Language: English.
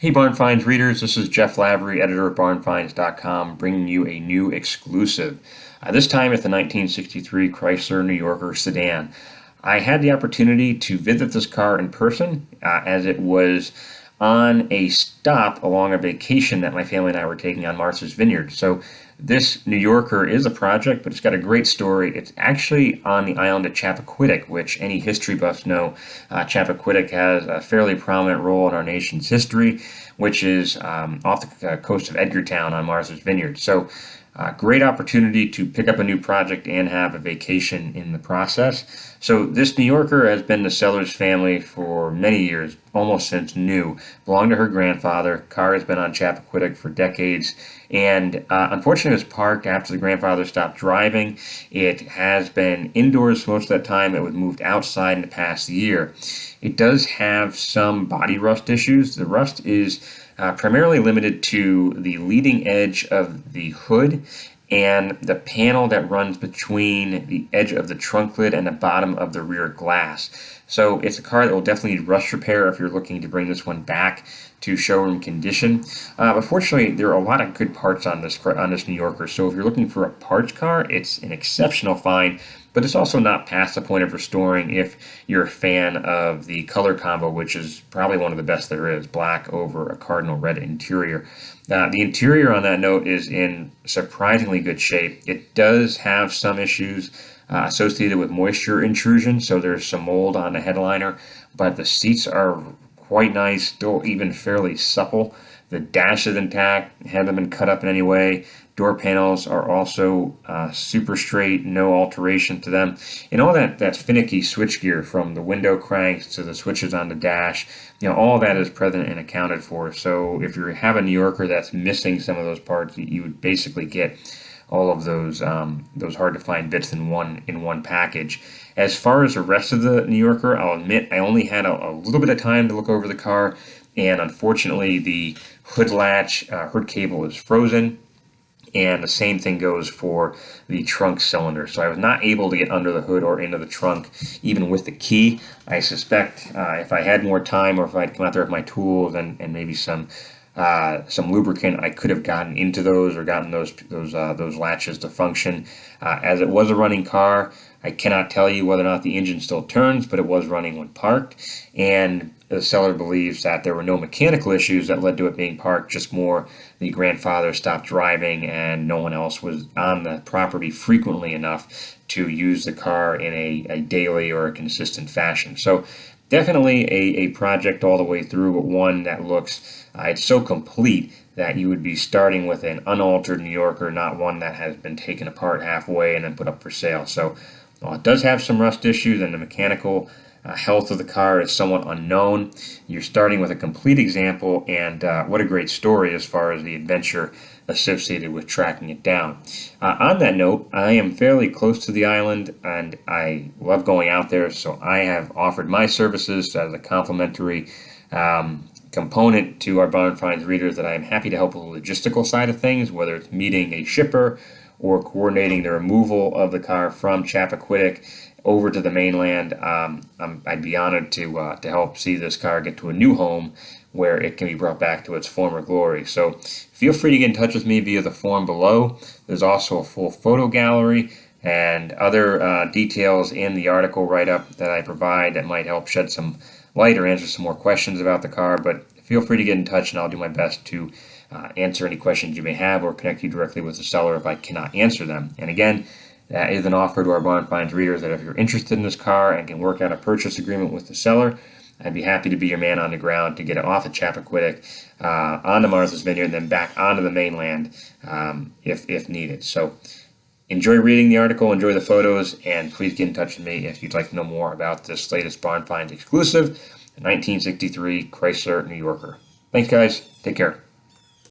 Hey Barn Finds readers, this is Jeff Lavery, editor of barnfinds.com, bringing you a new exclusive. This time it's the 1963 Chrysler New Yorker sedan. I had the opportunity to visit this car in person as it was on a stop along a vacation that my family and I were taking on Martha's Vineyard. So this New Yorker is a project, but it's got a great story. It's actually on the island of Chappaquiddick, which any history buffs know. Chappaquiddick has a fairly prominent role in our nation's history, which is off the coast of Edgartown on Martha's Vineyard. So great opportunity to pick up a new project and have a vacation in the process. So this New Yorker has been the seller's family for many years, almost since new. Belonged to her grandfather. Car has been on Chappaquiddick for decades, and unfortunately it was parked after the grandfather stopped driving. It has been indoors most of that time. It was moved outside in the past year. It does have some body rust issues. The rust is primarily limited to the leading edge of the hood and the panel that runs between the edge of the trunk lid and the bottom of the rear glass. So it's a car that will definitely need rust repair if you're looking to bring this one back to showroom condition. But fortunately, there are a lot of good parts on this New Yorker. So if you're looking for a parts car, it's an exceptional find. But it's also not past the point of restoring if you're a fan of the color combo, which is probably one of the best there is, black over a cardinal red interior. The interior on that note is in surprisingly good shape. It does have some issues associated with moisture intrusion, so there's some mold on the headliner, but the seats are quite nice, still even fairly supple. The dash is intact, haven't been cut up in any way. Door panels are also super straight, no alteration to them. And all that's finicky switchgear, from the window cranks to the switches on the dash, all that is present and accounted for. So if you have a New Yorker that's missing some of those parts, you would basically get all of those hard to find bits in one package. As far as the rest of the New Yorker, I'll admit I only had a little bit of time to look over the car, and unfortunately the hood latch, hood cable is frozen. And the same thing goes for the trunk cylinder. So I was not able to get under the hood or into the trunk, even with the key. I suspect if I had more time, or if I'd come out there with my tools and maybe some lubricant, I could have gotten into those or gotten those latches to function. As it was a running car, I cannot tell you whether or not the engine still turns, but it was running when parked. And the seller believes that there were no mechanical issues that led to it being parked, just more the grandfather stopped driving and no one else was on the property frequently enough to use the car in a daily or a consistent fashion. So definitely a project all the way through, but one that looks, it's so complete that you would be starting with an unaltered New Yorker, not one that has been taken apart halfway and then put up for sale. So it does have some rust issues, and the mechanical health of the car is somewhat unknown. You're starting with a complete example, and what a great story as far as the adventure associated with tracking it down. On that note, I am fairly close to the island, and I love going out there, so I have offered my services as a complimentary component to our Barn Finds readers, that I am happy to help with the logistical side of things, whether it's meeting a shipper or coordinating the removal of the car from Chappaquiddick over to the mainland. I'd be honored to help see this car get to a new home where it can be brought back to its former glory. So feel free to get in touch with me via the form below. There's also a full photo gallery and other details in the article write-up that I provide that might help shed some light or answer some more questions about the car. But feel free to get in touch, and I'll do my best to answer any questions you may have or connect you directly with the seller if I cannot answer them. And again, that is an offer to our Barn Finds readers, that if you're interested in this car and can work out a purchase agreement with the seller, I'd be happy to be your man on the ground to get it off of Chappaquiddick, onto Martha's Vineyard, and then back onto the mainland if needed. So enjoy reading the article, enjoy the photos, and please get in touch with me if you'd like to know more about this latest Barn Finds exclusive, the 1963 Chrysler New Yorker. Thanks, guys. Take care.